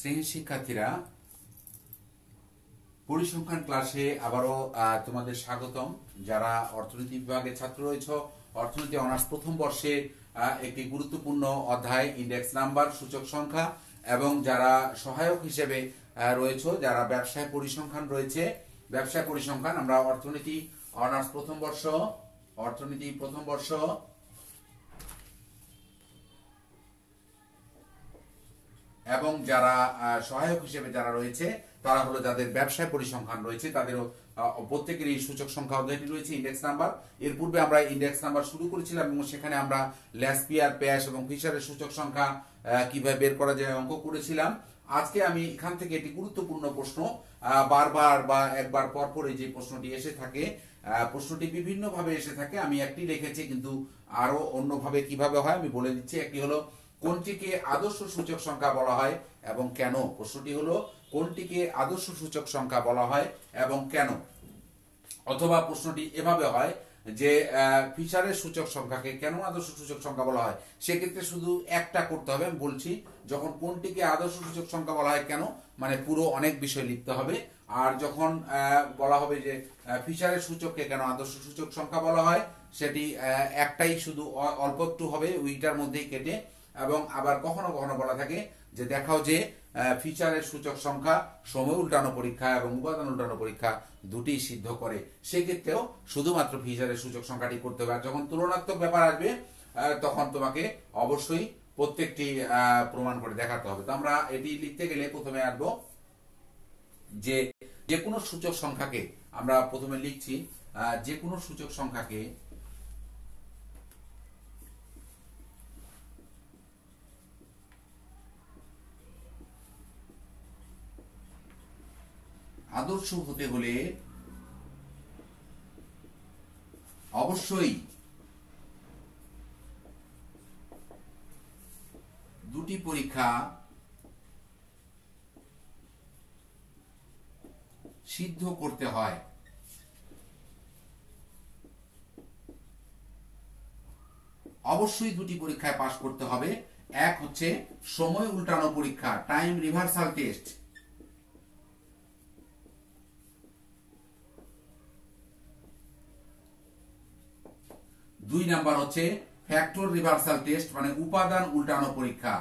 শ্রেণীর শিক্ষার্থীরা, পরিসংখ্যান ক্লাসে আবারও তোমাদের স্বাগতম। যারা অর্থনীতি বিভাগের ছাত্র রয়েছ, অর্থনীতি অনার্স প্রথম বর্ষের একটি গুরুত্বপূর্ণ অধ্যায় ইন্ডেক্স নাম্বার, সূচক সংখ্যা, এবং যারা সহায়ক হিসেবে রয়েছে, যারা ব্যবসায় পরিসংখ্যান রয়েছে, ব্যবসায় পরিসংখ্যান, আমরা অর্থনীতি অনার্স প্রথম বর্ষ, অর্থনীতি প্রথম বর্ষ এবং যারা সহায়ক হিসেবে যারা রয়েছে তারা হলো যাদের ব্যবসায় পরিসংখ্যান রয়েছে, তাদেরও প্রত্যেকেরই সূচক সংখ্যা অধ্যায়টি রয়েছে ইন্ডেক্স নাম্বার। এর পূর্বে আমরা ইন্ডেক্স নাম্বার শুরু করেছিলাম এবং সেখানে আমরা ল্যাসপিয়ার, প্যাশ এবং ফিশারের সূচক সংখ্যা কিভাবে বের করা যায় অঙ্ক করেছিলাম। আজকে আমি এখান থেকে একটি গুরুত্বপূর্ণ প্রশ্ন, বারবার বা একবার পর পরে যে প্রশ্নটি এসে থাকে, প্রশ্নটি বিভিন্ন ভাবে এসে থাকে। আমি একটি লিখেছি, কিন্তু আরো অন্যভাবে কিভাবে হয় আমি বলে দিচ্ছি। একটি হলো কোনটিকে আদর্শ সূচক সংখ্যা বলা হয় এবং কেন। প্রশ্নটি হলো কোনটিকে আদর্শ সূচক সংখ্যা বলা হয় এবং কেন। অথবা প্রশ্নটি এভাবে হয় যে ফিশারের সূচক সংখ্যাকে কেন আদর্শ সূচক সংখ্যা বলা হয়। সেক্ষেত্রে শুধু একটা করতে হবে। আমি বলছি, যখন কোনটিকে আদর্শ সূচক সংখ্যা বলা হয় কেন, মানে পুরো অনেক বিষয় লিখতে হবে। আর যখন বলা হবে যে ফিশারের সূচককে কেন আদর্শ সূচক সংখ্যা বলা হয়, সেটি একটাই শুধু অল্প একটু হবে, ওইটার মধ্যেই কেটে। এবং আবার কখনো কখনো বলা থাকে যে দেখাও যে ফিশারের সূচক সংখ্যা সময় উল্টানো পরীক্ষা এবং উপাদান উল্টানো পরীক্ষা দুটি সিদ্ধ করে। সেক্ষেত্রেও শুধুমাত্র ফিশারের সূচক সংখ্যাটি করতে হবে। আর যখন তুলনাত্মক ব্যাপার আসবে তখন তোমাকে অবশ্যই প্রত্যেকটি প্রমাণ করে দেখাতে হবে। তো আমরা এটি লিখতে গেলে প্রথমে আসবো যে যে কোনো সূচক সংখ্যাকে, আমরা প্রথমে লিখছি যে কোনো সূচক সংখ্যাকে আদর্শ হতে হলে অবশ্যই দুটি পরীক্ষা সিদ্ধ করতে হয়। অবশ্যই দুটি পরীক্ষায় পাশ করতে হবে। এক হচ্ছে সময় উল্টানো পরীক্ষা, টাইম রিভার্সাল টেস্ট। দুই নাম্বার হচ্ছে ফ্যাক্টর রিভার্সাল টেস্ট, মানে উপাদান উল্টানো পরীক্ষা।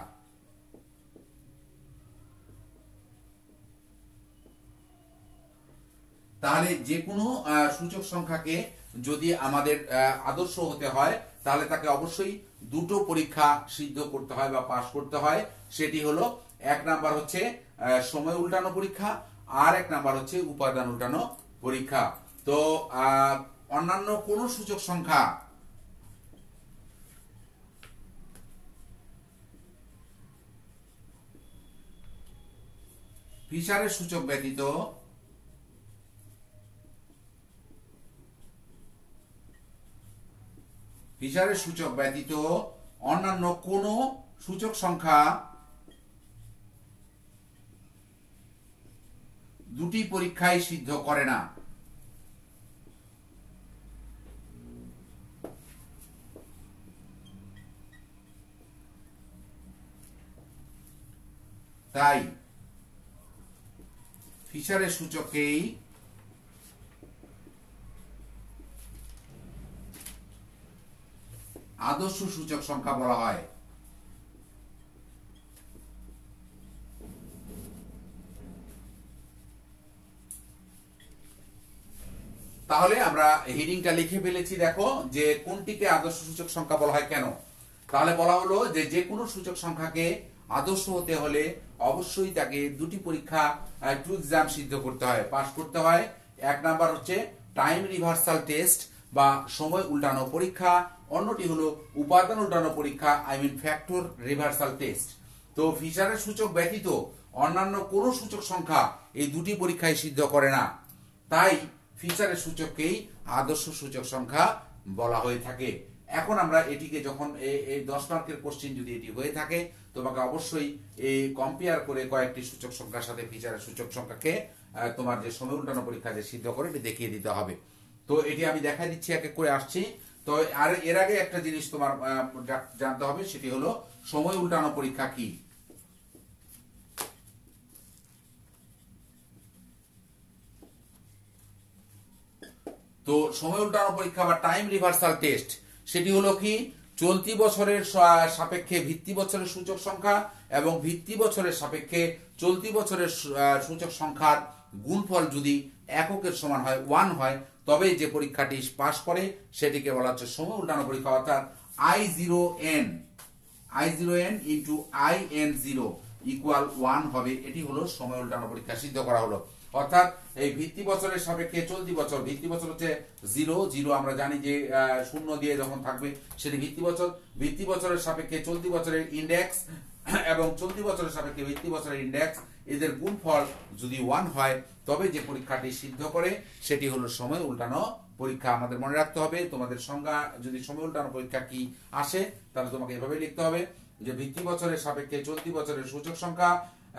তাহলে যে কোনো সূচক সংখ্যাকে যদি আমাদের আদর্শ হতে হয় তাহলে তাকে অবশ্যই দুটো পরীক্ষা সিদ্ধ করতে হয় বা পাশ করতে হয়। সেটি হলো, এক নাম্বার হচ্ছে সময় উল্টানো পরীক্ষা, আর এক নাম্বার হচ্ছে উপাদান উল্টানো পরীক্ষা। তো অন্যান্য কোন সূচক সংখ্যা ফিশারের সূচক ব্যতীত অন্যান্য কোন সূচক সংখ্যা দুটি পরীক্ষায় সিদ্ধ করে না। তাই ফিশারের সূচককেই আদর্শ সূচক সংখ্যা বলা হয়। তাহলে আমরা হেডিংটা লিখে ফেলেছি, দেখো যে কোনটিকে আদর্শ সূচক সংখ্যা বলা হয় কেন। তাহলে বলা হলো যে যে কোনো সূচক সংখ্যাকে আদর্শ হতে হলে অবশ্যই তাকে দুটি পরীক্ষা, টু এক্সাম সিদ্ধ করতে হয়, পাস করতে হয়। এক নাম্বার হচ্ছে টাইম রিভার্সাল টেস্ট বা সময় উল্টানো পরীক্ষা, অন্যটি হলো উপাদান উল্টানো পরীক্ষা, I mean factor reversal test. তো ফিশারের সূচক ব্যতীত অন্যান্য কোন সূচক সংখ্যা এই দুটি পরীক্ষায় সিদ্ধ করে না। তাই ফিশারের সূচককেই আদর্শ সূচক সংখ্যা বলা হয়ে থাকে। এখন আমরা এটিকে যখন এই 10 মার্কের কোশ্চেন যদি এটি হয়ে থাকে, তোমাকে অবশ্যই এই কম্পেয়ার করে কয়েকটি সূচক সংখ্যার সাথে ফিশারের সূচক সংখ্যাকে তোমার যে সময় উল্টানো পরীক্ষা যে সিদ্ধ করে এটি দেখিয়ে দিতে হবে। তো এটি আমি দেখা দিচ্ছি, এক এক করে আসছি। তো আর এর আগে একটা জিনিস তোমার জানতে হবে, সেটি হলো সময় উল্টানো পরীক্ষা কি। তো সময় উল্টানো পরীক্ষা বা টাইম রিভার্সাল টেস্ট সেটি হলো কি চলতি বছরের সাপেক্ষে ভিত্তি বছরের সূচক সংখ্যা এবং ভিত্তি বছরের সাপেক্ষে চলতি বছরের সূচক সংখ্যার গুণফল যদি এককের সমান হয় 1 হয় তবে যে পরীক্ষাটি পাশ করে সেটিকে বলা হচ্ছে সময় উল্টানো পরীক্ষা, অর্থাৎ I0n ইন্টু IN0 ইকুয়াল 1 হবে। এটি হলো সময় উল্টানো পরীক্ষা সিদ্ধ করা হলো। অর্থাৎ এই ভিত্তি বছরের সাপেক্ষে চলতি বছর, ভিত্তি বছর হচ্ছে 0 আমরা জানি যে শূন্য দিয়ে যখন থাকবে সেটি ভিত্তি বছরের সাপেক্ষে চলতি বছরের ইন্ডেক্স এবং চলতি বছরের সাপেক্ষে ভিত্তি বছরের ইন্ডেক্স এদের গুণফল যদি 1 হয় তবে যে পরীক্ষাটি সিদ্ধ করে সেটি হলো সময় উল্টানো পরীক্ষা। আমাদের মনে রাখতে হবে তোমাদের সংজ্ঞা যদি সময় উল্টানো পরীক্ষা কি আসে তাহলে তোমাকে এভাবে লিখতে হবে যে ভিত্তি বছরের সাপেক্ষে চলতি বছরের সূচক সংখ্যা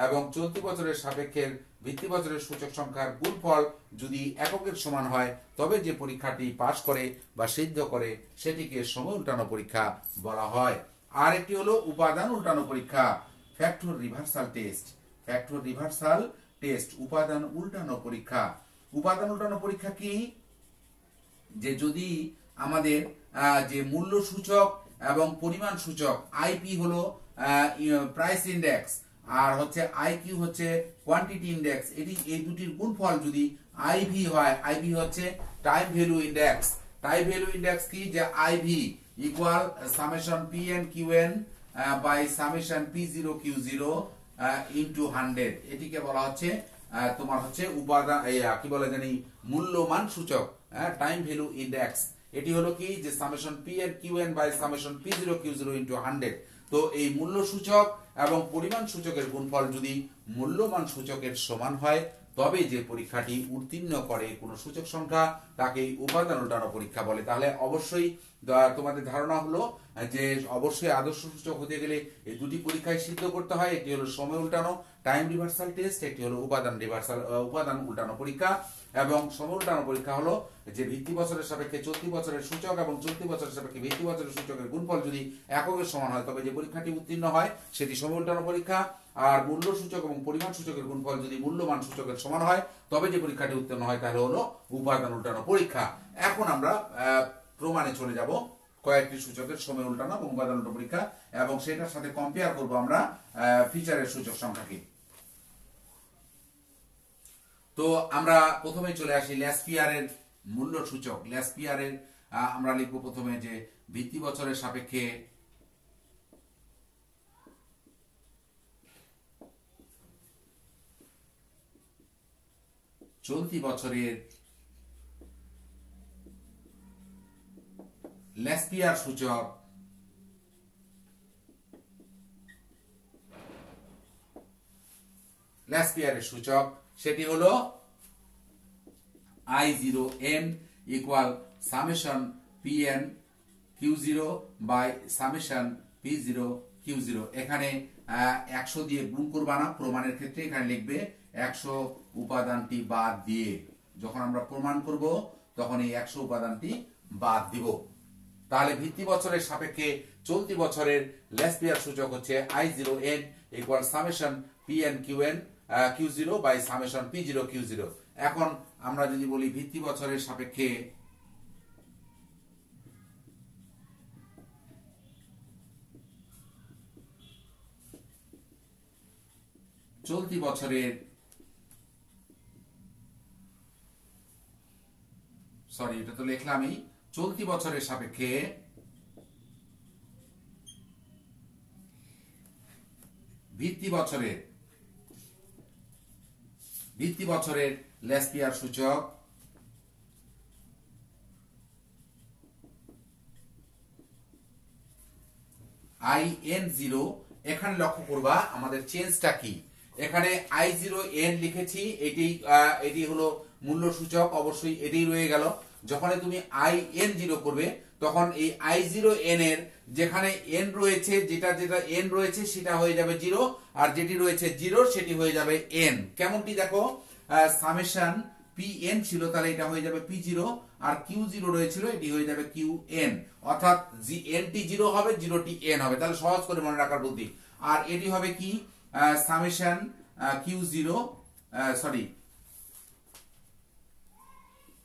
এবং চলতি বছরের সাপেক্ষে ভিত্তি বছরের সূচক সংখ্যার গুণফল যদি এককের সমান হয় তবে যে পরীক্ষাটি পাশ করে বা সিদ্ধ করে সেটিকে সময় উল্টানো পরীক্ষা বলা হয়। আর একটি হলো উপাদান উল্টানো পরীক্ষা, factor reversal test. Factor reversal test উপাদান উল্টানো পরীক্ষা। উপাদান উল্টানো পরীক্ষা কি, যে যদি আমাদের যে মূল্য সূচক এবং পরিমাণ সূচক আইপি হলো প্রাইস ইন্ডেক্স আর হচ্ছে আইকিউ হচ্ছে কোয়ান্টিটি ইন্ডেক্স, এই দুটির গুণফল যদি আইভি হয়, আইভি হচ্ছে time value index. Time value index কি, যে IV equal summation PN QN by summation P0 Q0 into 100, এটিকে বলা হচ্ছে তোমার হচ্ছে উপাদান কি বলে জানি মূল্যমান সূচক, টাইম ভ্যালু ইন্ডেক্স। এটি হলো কি যে summation PN QN by summation P0 Q0 into 100। তো এই মূল্য সূচক এবং পরিমাণ সূচকের গুণফল যদি মূল্যমান সূচকের সমান হয় তবে যে পরীক্ষাটি উত্তীর্ণ করে কোন সূচক সংখ্যা তাকে উপাদান উল্টানো পরীক্ষা বলে। তাহলে অবশ্যই তোমাদের ধারণা হলো যে অবশ্যই আদর্শ সূচক হতে গেলে এই দুটি পরীক্ষায় সিদ্ধ করতে হয়। একটি হলো সময় উল্টানো টাইম রিভার্সাল টেস্ট, একটি হলো উপাদান উল্টানো পরীক্ষা। এবং সময় উল্টানো পরীক্ষা হলো যে ভিত্তি বছরের সাপেক্ষে চলতি বছরের সূচক এবং চলতি বছরের সাপেক্ষে ভিত্তি বছরের সূচকের গুণফল যদি এককের সমান হয় তবে যে পরীক্ষাটি উত্তীর্ণ হয় সেটি সময় উল্টানো পরীক্ষা। আর মূল্য সূচক এবং পরিমাণ সূচকের গুণফল যদি মূল্যমান সূচকের সমান হয় তবে যে পরীক্ষাটি উত্তীর্ণ হয় তাহলে হলো উপাদান উল্টানো পরীক্ষা। এখন আমরা প্রমাণে চলে যাব কয়েকটি সূচকের সময় উল্টানো এবং উপাদান উল্টানো পরীক্ষা, এবং সেটার সাথে কম্পেয়ার করব আমরা ফিচারের সূচক সংখ্যাকে। তো আমরা প্রথমে চলে আসি ল্যাসপিয়ারের মূল্য সূচক। ল্যাসপিয়ারের আমরা লিখব প্রথমে যে ভিত্তি বছরের সাপেক্ষে চলতি বছরের ল্যাসপিয়ার সূচক ল্যাসপিয়ারের সূচক সেটি হলো I0n equal summation PN Q0 by summation P0 Q0. এখানে 100 দিয়ে গুণ করবা না প্রমাণের ক্ষেত্রে, এখানে লিখবে 100 উপাদানটি বাদ দিয়ে। যখন আমরা প্রমাণ করব তখন এই 100 উপাদানটি বাদ দিব। তাহলে ভিত্তি বছরের সাপেক্ষে চলতি বছরের ল্যাসপিয়ার সূচক হচ্ছে I0n equal summation PN QN Q0 by summation P0 Q0. এখন আমরা যদি বলি ভিত্তি বছরের সাপেক্ষে চলতি বছরের এটা তো লিখলামই, চলতি বছরের সাপেক্ষে ভিত্তি বছরের ল্যাসপিয়ার সূচক IN0। এখানে লক্ষ্য করবা আমাদের চেঞ্জটা কি, এখানে I0n লিখেছি, এটি হলো মূল্য সূচক, অবশ্যই এটি রয়ে গেল। যখন তুমি IN0 করবে তখন এই I0n এর যেখানে n রয়েছে, যেটা n রয়েছে সেটা হয়ে যাবে 0, আর যেটি রয়েছে 0 সেটি হয়ে যাবে n। কেমনটি দেখো, সামেশন pn ছিল তাহলে এটা হয়ে যাবে p0, আর q0 রয়েছিল এটি হয়ে যাবে qn, অর্থাৎ nটি 0 হবে, 0টি n হবে। তাহলে সহজ করে মনে রাখার বুদ্ধি। আর এটি হবে কি summation q0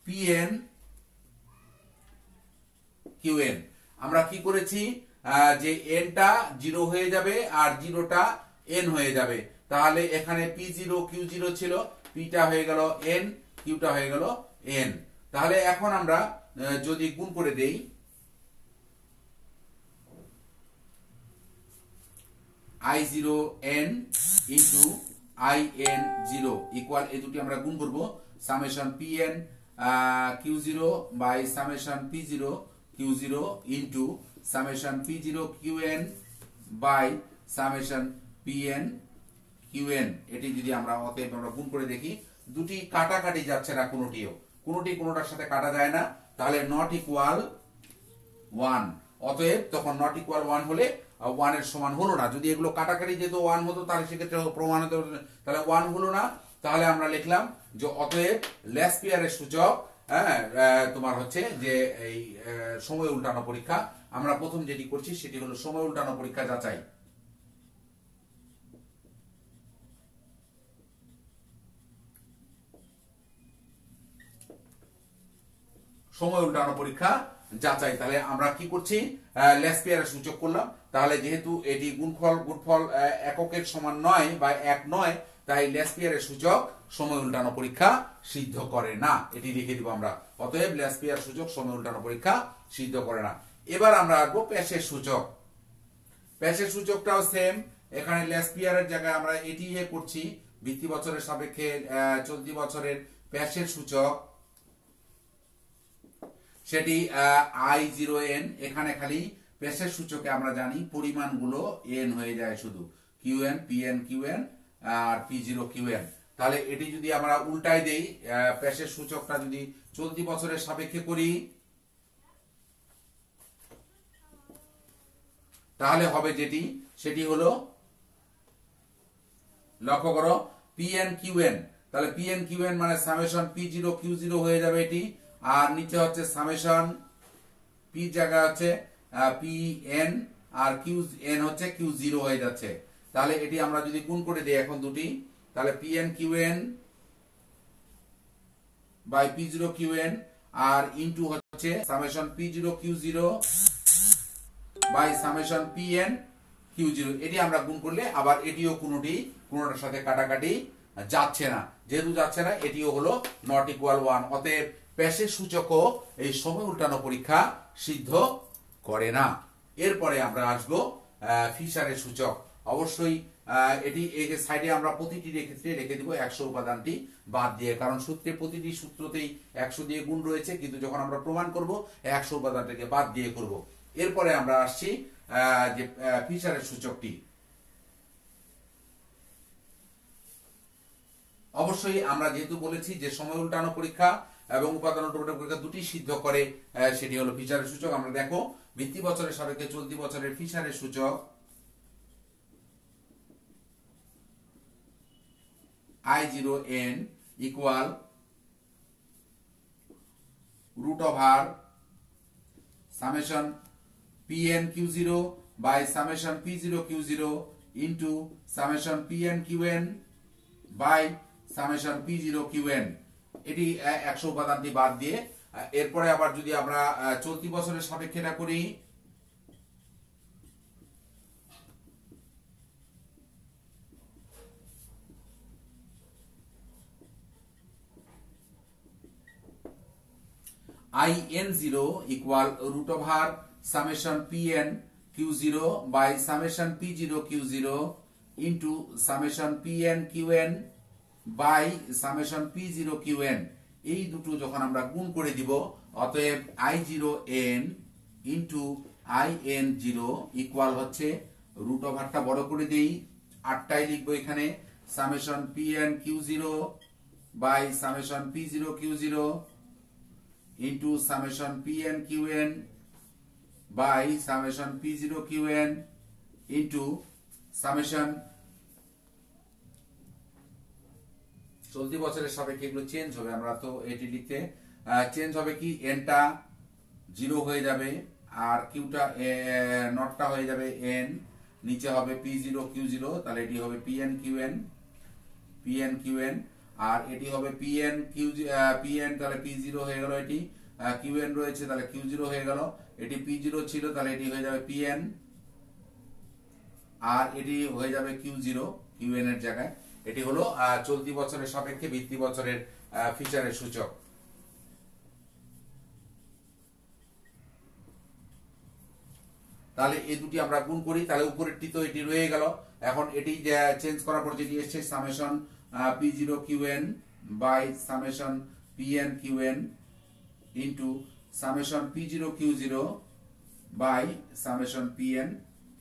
pn Q N. আমরা কি করেছি যে এনটা 0 হয়ে যাবে আর 0টা এন হয়ে যাবে, তাহলে এখানে পি জিরো কিউ জিরো ছিল, পিটা হয়ে গেল এন, কিউটা হয়ে গেল এন। তাহলে এখন আমরা যদি গুণ করে দেই I zero N into I N zero equal, এই দুটি আমরা গুণ করবো summation P N Q zero by summation P zero Q zero into summation P zero Q N by summation P N Q N. এটি যদি আমরা অতএব আমরা গুণ করে দেখি, দুটি কাটাকাটি যাচ্ছে না, কোনোটার সাথে কাটা যায় না, তাহলে নট ইকুয়াল 1। অতএব তখন নট ইকুয়াল 1 হলে 1 এর সমান হলো না। যদি এগুলো কাটাকাটি যেত 1 হতো তাহলে সেক্ষেত্রে প্রমাণ হতো, তাহলে 1 হলো না। তাহলে আমরা লিখলাম যে অতএব ল্যাসপিয়ারের সূচক তোমার হচ্ছে যে এই সময় উল্টানো পরীক্ষা। আমরা প্রথম যেটি করছি সেটি হলো সময় উল্টানো পরীক্ষা যাচাই। সময় উল্টানো পরীক্ষা যাচাই। তাহলে আমরা কি করছি, ল্যাসপিয়ারের সূচক করলাম। তাহলে যেহেতু এটি গুণফল এককের সমান নয় বা 1 নয়, তাই ল্যাসপিয়ারের সূচক সময় উল্টানো পরীক্ষা সিদ্ধ করে না, এটি লিখে দিব আমরা। অতএব ল্যাসপিয়ার সূচক সময় উল্টানো পরীক্ষা সিদ্ধ করে না। এবার আমরা আসবো প্যাশের সূচক। প্যাশের সূচকটাও সেম, এখানে ল্যাসপিয়ারের জায়গায় আমরা এটি করছি ভিত্তি বছরের সাপেক্ষে চলতি বছরের প্যাশের সূচক, সেটি আই জিরো এন। এখানে খালি প্যাশের সূচকে আমরা জানি পরিমাণগুলো এন হয়ে যায়, শুধু Q N P N Q N আর পি জিরো কিউ এন। তাহলে এটি যদি আমরা উল্টাই দেই, প্যাশের সূচকটা যদি চলতি বছরের সাপেক্ষে করি, তাহলে হবে যেটি সেটি হলো, লক্ষ্য করো পি এন কিউ এন। তাহলে পি এন কিউ এন মানে summation P zero Q zero হয়ে যাবে এটি, আর নিচে হচ্ছে সামেশন পি জায়গা হচ্ছে পি এন আর কিউ এন হচ্ছে কিউ জিরো হয়ে যাচ্ছে। তাহলে এটি আমরা যদি গুণ করে দিই এখন দুটি, তাহলে P N Q N by P zero Q N আর ইনটু হচ্ছে summation P zero Q zero by summation P N Q zero. এটি আমরা গুণ করলে আবার এটিও কোনোটার সাথে কাটাকাটি যাচ্ছে না, যেহেতু যাচ্ছে না এটিও হলো নট ইকুয়াল 1। অতএব প্যাশের সূচকও এই সময় উল্টানো পরীক্ষা সিদ্ধ করে না। এরপরে আমরা আসবো ফিশারের সূচক। অবশ্যই এটি এই যে সাইডে আমরা প্রতিটি ক্ষেত্রে রেখে দিব 100 উপাদানটি বাদ দিয়ে, কারণ সূত্রে প্রতিটি সূত্রতেই 100 দিয়ে গুণ রয়েছে, কিন্তু যখন আমরা প্রমাণ করব 100 উপাদানটাকে বাদ দিয়ে করব। এরপরে আমরা আসছি যে ফিশারের সূচকটি। অবশ্যই আমরা যেহেতু বলেছি যে সময় উল্টানো পরীক্ষা এবং উপাদান উল্টানো পরীক্ষা দুটি সিদ্ধ করে, সেটি হলো ফিশারের সূচক। আমরা দেখো ভিত্তি বছরের সাপেক্ষে চলতি বছরের ফিশারের সূচক I zero N equal root over summation P N Q zero by summation P zero Q zero into summation P N Q N by summation P zero Q N. এটি 100 উপাদানটি বাদ দিয়ে। এরপরে আবার যদি আমরা চলতি বছরের সাপেক্ষে এটা করি, I N zero equal root over summation P N Q zero by summation P zero Q zero into summation P N Q N by summation P zero Q N. এই দুটো যখন আমরা গুণ করে দিব, অতএব I zero N into I N zero equal হচ্ছে, root ওভারটা বড় করে দেই, 8টাই লিখবো এখানে, summation P N Q zero by summation P zero Q zero into summation P N Q N by summation P zero Q N into summation. চলতি বছরের সাপেক্ষে এগুলো চেঞ্জ হবে, আমরা তো এটি লিখতে চেঞ্জ হবে কি, এনটা 0 হয়ে যাবে আর কিউটা নটটা হয়ে যাবে এন, নিচে হবে পি জিরো কিউ জিরো, তাহলে এটি হবে P N Q N, P N Q N, আর এটি হবে P N Q P N, তাহলে পি জিরো হয়ে গেল এটি, কিউএন রয়েছে, তাহলে কিউ জিরো হয়ে গেল। এটি পি জিরো ছিল, তাহলে এটি হয়ে যাবে পিএন, আর এটি হয়ে যাবে কিউ জিরো কিউএন এর জায়গায়। এটি হলো চলতি বছরের সাপেক্ষে ভিত্তি বছরের ফিচারের সূচক। তাহলে এই দুটি আমরা গুণ করি, তাহলে উপরেরটি তো এটি রয়ে গেল। এখন এটি চেঞ্জ করার পর যেটি এসছে summation P zero Q N by summation PN Q N into summation P zero Q zero by summation P N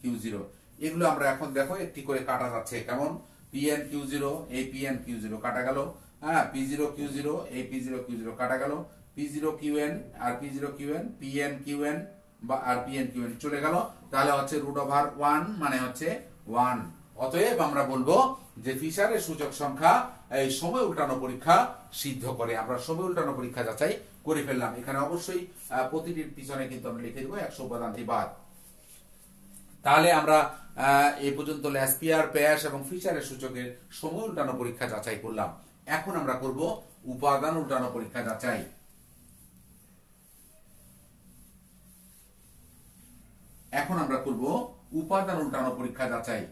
Q zero. এগুলো আমরা এখন দেখো একটি করে কাটা যাচ্ছে। কেমন? পিএন কিউ জিরো, এই পিএন কিউ জিরো কাটা গেল, হ্যাঁ, পি জিরো কিউ জিরো, এই পি জিরো কিউ জিরো কাটা গেল, পি জিরো কিউএন আর P zero Q N, P N Q N বা আর পিএন কিউএন চলে গেল। তাহলে হচ্ছে √1 মানে হচ্ছে 1। অতএব আমরা বলবো যে ফিশারের সূচক সংখ্যা এই সময় উল্টানো পরীক্ষা সিদ্ধ করে। আমরা সময় উল্টানো পরীক্ষা যাচাই করে ফেললাম। এখানে অবশ্যই প্রতিটির পিছনে কিন্তু আমরা লিখে দেবো 100 উপাদানটি বাদ। তাহলে আমরা এই পর্যন্ত ল্যাসপিয়ার, প্যাশ এবং ফিশারের সূচকের সময় উল্টানো পরীক্ষা যাচাই করলাম। এখন আমরা করব উপাদান উল্টানো পরীক্ষা যাচাই। এখন আমরা করব উপাদান উল্টানো পরীক্ষা যাচাই।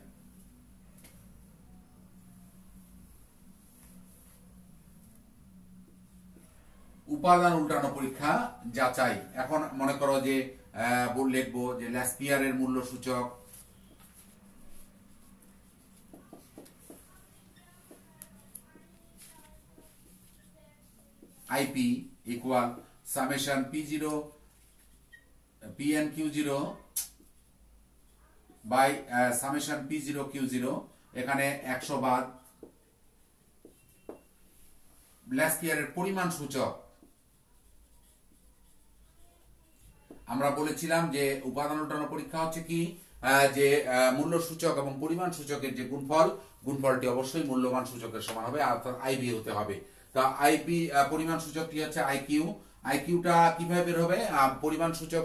উপাদান উল্টানো পরীক্ষা যাচাই। এখন মনে করো যে লিখবো যে ল্যাসপিয়ারের মূল্য সূচক I P equal summation P zero P N Q zero by summation P zero Q zero, এখানে 100 বাদ ল্যাসপিয়ারের পরিমাণ সূচক। আমরা বলেছিলাম যে উপাদান উল্টানো পরীক্ষা হচ্ছে কি, যে মূল্য সূচক এবং পরিমাণ সূচকের যে গুণফলটি অবশ্যই মূল্যমান সূচকের সমান হবে, অর্থাৎ আইবি হতে হবে। তা আইপি পরিমাণ সূচকটি হচ্ছে আইকিউ। আইকিউটা কিভাবে বের হবে? পরিমাণ সূচক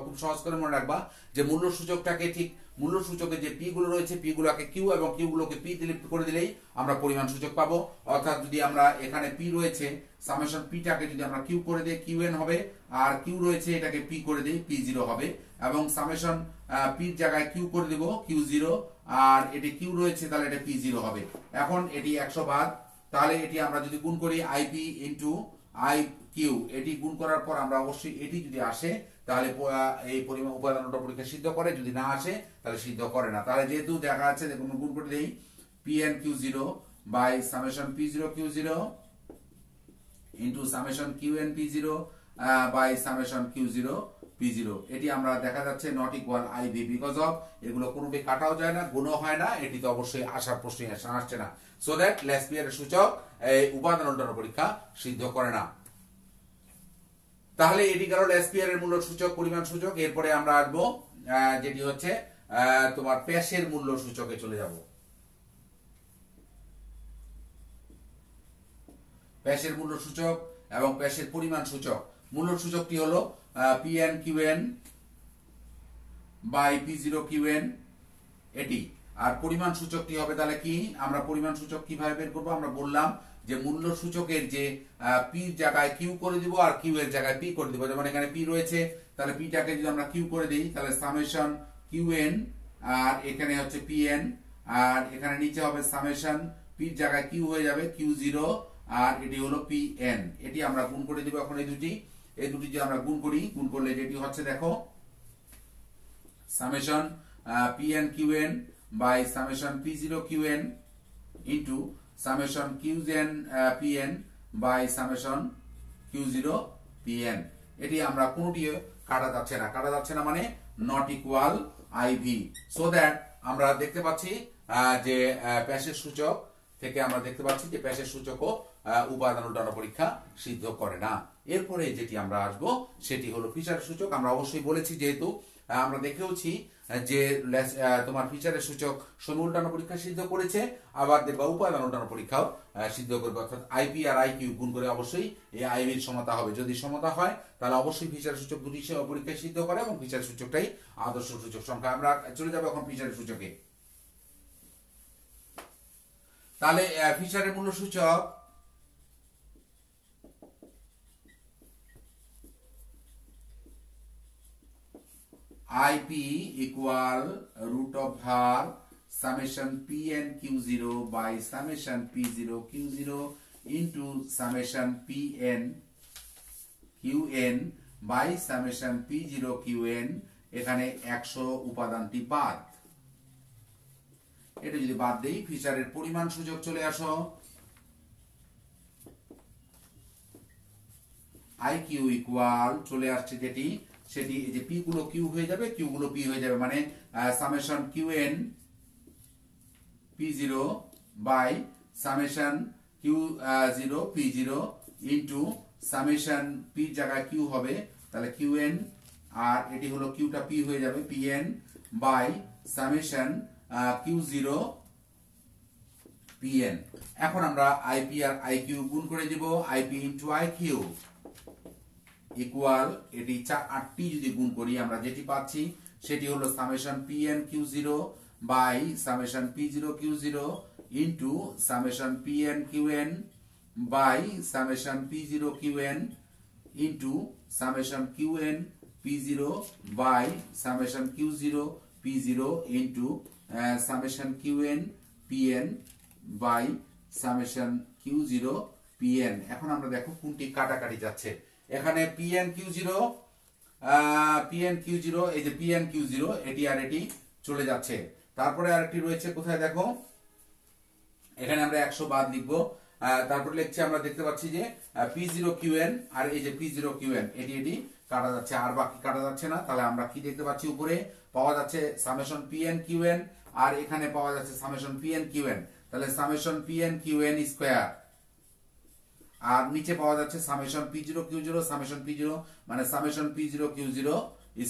খুব সহজ করে মনে রাখবা যে মূল্য সূচকটাকে ঠিক মূল্য সূচকের যে পি গুলো রয়েছে, পি গুলোকে কিউ এবং কিউ গুলোকে পি করে দিলেই আমরা পরিমাণ সূচক পাবো। অর্থাৎ যদি আমরা এখানে পি রয়েছে, সামেশন পিটাকে যদি আমরা কিউ করে দিই কিউএন হবে, আর কিউ রয়েছে এটাকে পি করে দিই পি জিরো হবে, এবং সামেশন পির জায়গায় কিউ করে দিব কিউ জিরো, আর এটি কিউ রয়েছে তাহলে এটা পি জিরো হবে। এখন এটি 100 বাদ, তাহলে এটি আমরা যদি গুণ করি আইপি ইন্টু আই কিউ, এটি গুণ করার পর আমরা অবশ্যই এটি যদি আসে তাহলে এই পরিমাণ উপাদান পরীক্ষা সিদ্ধ করে, যদি না আসে তাহলে সিদ্ধ করে না। তাহলে যেহেতু দেখা যাচ্ছে দেখুন গুণ করে দেই P N Q zero by summation P zero Q zero into summation Q N P zero by summation Q zero P zero. এটি আমরা দেখা যাচ্ছে not equal I V, because of এগুলো কোনোভাবে কাটাও যায় না, গুণও হয় না, এটি তো অবশ্যই আসার প্রশ্নই আসছে না। সো দ্যাট ল্যাসপিয়ারের সূচক এই উপাদান উল্টানো পরীক্ষা সিদ্ধ করে না। তাহলে এটি গেল ল্যাসপিয়ারের মূল্য সূচক, পরিমাণ সূচক। এরপরে আমরা আসবো যেটি হচ্ছে তোমার প্যাশের মূল্য সূচকে চলে যাব। প্যাশের মূল্য সূচক এবং প্যাশের পরিমাণ সূচক। মূল্য সূচকটি হলো P N QN by P zero Q N এটি, আর পরিমাণ সূচকটি হবে তাহলে কি, আমরা পরিমাণ সূচক কিভাবে বের করবো? আমরা বললাম যে মূল্য সূচকের যে পি জায়গায় কিউ করে দিব আর কিউ এর জায়গায় পি করে দিব। যেমন এখানে পি রয়েছে, তাহলে পিটাকে যদি আমরা কিউ করে দিই তাহলে সামেশন কিউএন, আর এখানে হচ্ছে পিএন, আর এখানে নিচে হবে সামেশন পির জায়গায় কিউ হয়ে যাবে কিউ জিরো, আর এটি হলো পিএন। এটি আমরা গুণ করে দিব। এখন এই দুটি যে আমরা গুণ করি, গুণ করলে যেটি হচ্ছে দেখো summation PN QN by summation P zero Q N into summation কিউজেন P N by summation Q zero P N. এটি আমরা কোনটি কাটা যাচ্ছে না মানে নট ইকুয়াল আইভি। সো দ্যাট আমরা দেখতে পাচ্ছি যে প্যাশের সূচক থেকে আমরা দেখতে পাচ্ছি যে প্যাশের সূচকও উপাদান উল্টানো পরীক্ষা সিদ্ধ করে না। এরপরে যেটি আমরা আসবো সেটি হলো ফিশারের সূচক। আমরা অবশ্যই বলেছি, যেহেতু আমরা দেখেওছি যে তোমার ফিশারের সূচক সময় উল্টানো পরীক্ষা সিদ্ধ করেছে, আবার দেখবা উপাদান উল্টানো পরীক্ষাও সিদ্ধ করবে। অর্থাৎ আইপি আর আইকিউ গুণ করে অবশ্যই এই আইভির সমতা হবে। যদি সমতা হয় তাহলে অবশ্যই ফিশারের সূচক দুটি পরীক্ষা সিদ্ধ করে এবং ফিশারের সূচকটাই আদর্শ সূচক সংখ্যা। আমরা চলে যাবো এখন ফিশারের সূচকে। তাহলে ফিশারের মূল্য সূচক I P equal root over summation P N Q zero by summation P zero Q zero into summation P N Q N by summation P zero Q N. এখানে 100 উপাদানটি বাদ, এটা যদি বাদ দেই ফিচারের পরিমাণ সূচক চলে আসো, আই কিউ ইকুয়াল চলে আসছে যেটি, সেটি এই যে পি গুলো কিউ হয়ে যাবে, কিউ গুলো পি হয়ে যাবে, মানে summation Q N P zero by summation Q zero P zero into summation P জায়গায় কিউ হবে, তাহলে কিউ এন, আর এটি হলো কিউটা পি হয়ে যাবে P N by summation Q zero P N. এখন আমরা আইপি আর আই কিউ গুণ করে দিব, I P into I Q equal এটি 8টি যদি গুণ করি আমরা যেটি পাচ্ছি সেটি হলো summation P N Q zero by summation P zero Q zero into summation P N Q N by summation P zero Q N into summation Q N P zero by summation Q zero P zero into summation Q N P N by summation Q zero P N. এখন আমরা দেখো কোনটি কাটাকাটি যাচ্ছে, এখানে PN Q zero এই যে PN Q zero এটি আর এটি চলে যাচ্ছে। তারপরে আরেকটি রয়েছে কোথায় দেখো, এখানে আমরা 100 বাদ লিখবো, তারপরে লিখছি আমরা দেখতে পাচ্ছি যে পি জিরো কিউএন আর এই যে পি জিরো কিউএন এটি কাটা যাচ্ছে, আর বাকি কাটা যাচ্ছে না। তাহলে আমরা কি দেখতে পাচ্ছি, উপরে পাওয়া যাচ্ছে সামেশন পিএন কিউএন আর এখানে পাওয়া যাচ্ছে সামেশন পিএন কিউএন, তাহলে সামেশন পিএন কিউএন স্কোয়ার, আর নিচে পাওয়া যাচ্ছে summation P zero Q zero summation P zero মানে summation P zero Q zero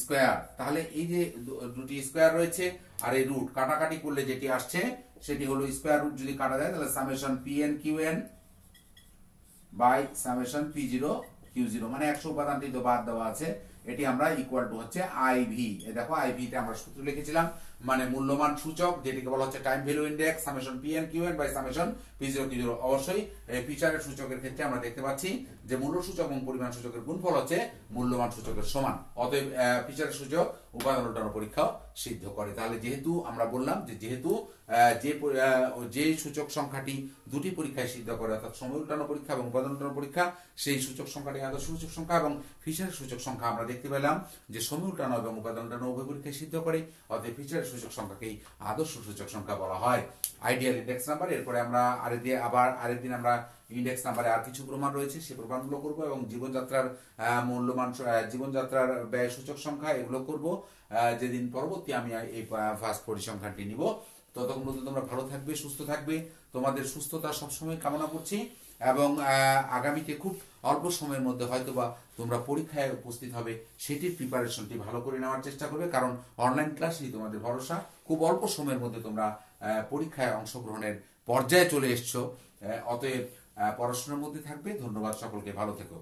square. তাহলে এই যে দুটি স্কোয়ার রয়েছে আর এই রুট কাটাকাটি করলে যেটি আসছে সেটি হলো স্কোয়ার রুট যদি কাটা যায় তাহলে summation P N Q N by summation P zero Q zero, মানে 100 উপাদানটি তো বাদ দেওয়া আছে, এটি আমরা ইকুয়াল টু হচ্ছে আইভি। দেখো আইভি তে আমরা সূত্র লিখেছিলাম, মানে মূল্যমান সূচক যেটিকে বলা হচ্ছে time value index summation PN QN by summation P zero Q zero. অবশ্যই এই ফিচারের সূচকের ক্ষেত্রে আমরা দেখতে পাচ্ছি যে মূল্য সূচক এবং পরিমাণ সূচকের গুণফল হচ্ছে মূল্যমান সূচকের সমান, অতএব ফিচারের সূচক উপাদান উল্টানো পরীক্ষাও সিদ্ধ করে। তাহলে যেহেতু আমরা বললাম যে যেহেতু যে সূচক সংখ্যাটি দুটি পরীক্ষায় সিদ্ধ করে, অর্থাৎ সময় উল্টানো পরীক্ষা এবং উপাদান উল্টানো পরীক্ষা, সেই সূচক সংখ্যাটি আদর্শ সূচক সংখ্যা এবং ফিচারের সূচক সংখ্যা আমরা দেখতে পেলাম যে সময় উল্টানো এবং উপাদান উল্টানো উভয় পরীক্ষায় সিদ্ধ করে, অতএব ফিচারের সূচক সংখ্যাকেই আদর্শ সূচক সংখ্যা বলা হয়। আইডিয়াল ইন্ডেক্স নাম্বার, এরপরে আমরা আরেকদিন আমরা ইন্ডেক্স নাম্বারে আর কিছু প্রমাণ রয়েছে সেই প্রমাণগুলো করব এবং জীবনযাত্রার মূল্যমান জীবনযাত্রার ব্যয় সূচক সংখ্যা এগুলো করব যেদিন পরবর্তী আমি এই ফার্স্ট পরিসংখ্যানটি নিব। ততক্ষণ পর্যন্ত তোমরা ভালো থাকবে, সুস্থ থাকবে, তোমাদের সুস্থতা সবসময় কামনা করছি এবং আগামীতে খুব অল্প সময়ের মধ্যে হয়তোবা তোমরা পরীক্ষায় উপস্থিত হবে, সেটির প্রিপারেশনটি ভালো করে নেওয়ার চেষ্টা করবে, কারণ অনলাইন ক্লাসই তোমাদের ভরসা। খুব অল্প সময়ের মধ্যে তোমরা পরীক্ষায় অংশগ্রহণের পর্যায়ে চলে এসছো, অতএব পড়াশোনার মধ্যে থাকবে। ধন্যবাদ সকলকে, ভালো থেকো।